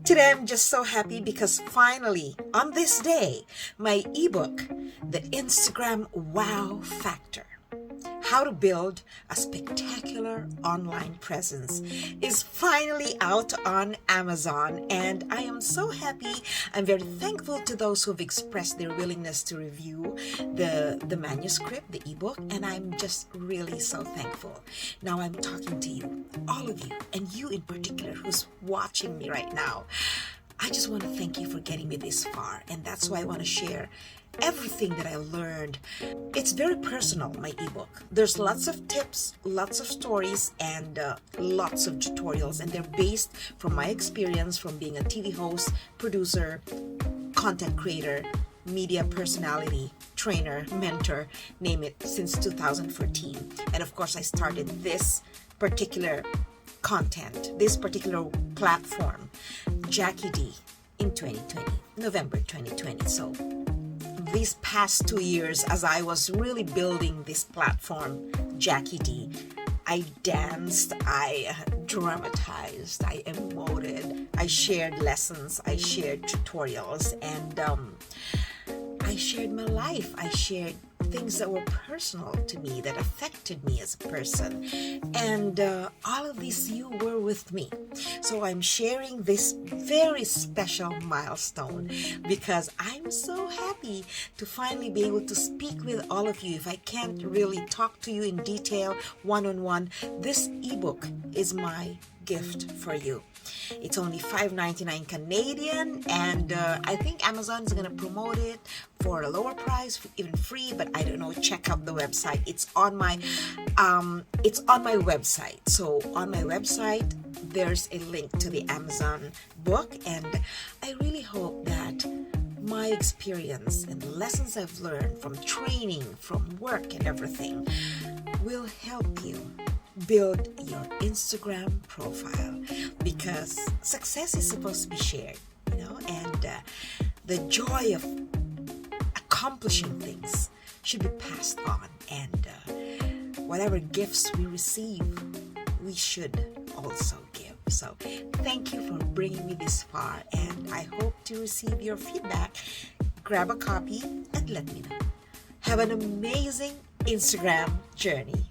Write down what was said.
Today I'm just so happy because finally, on this day, my ebook, The Instagram Wow Factor, How to Build a Spectacular Online Presence, is finally out on Amazon, and I am so happy. I'm very thankful to those who've expressed their willingness to review the manuscript, the ebook, and I'm just really so thankful. Now I'm talking to you, all of you, and you in particular who's watching me right now. I just want to thank you for getting me this far, and that's why I want to share everything that I learned. It's very personal, my ebook. There's lots of tips, lots of stories, and lots of tutorials, and they're based from my experience from being a TV host, producer, content creator, media personality, trainer, mentor, name it, since 2014. And of course, I started this particular content, this particular platform, Jackie D, in 2020, November 2020. So these past 2 years, as I was really building this platform, Jackie D, I danced, I dramatized, I emoted, I shared lessons, I shared tutorials, and I shared my life. I shared things that were personal to me, that affected me as a person. And all of this, you were with me. So I'm sharing this very special milestone because I'm so happy to finally be able to speak with all of you. If I can't really talk to you in detail, one-on-one, this ebook is my gift for you. It's only $5.99 Canadian, and I think Amazon is going to promote it for a lower price, even free, but I don't know. Check out the website. It's on my website. So on my website, there's a link to the Amazon book, and I really hope that my experience and the lessons I've learned from training, from work and everything will help you build your Instagram profile, because success is supposed to be shared, and the joy of accomplishing things should be passed on, and whatever gifts we receive, we should also give. So thank you for bringing me this far, and I hope to receive your feedback. Grab a copy and let me know. Have an amazing Instagram journey.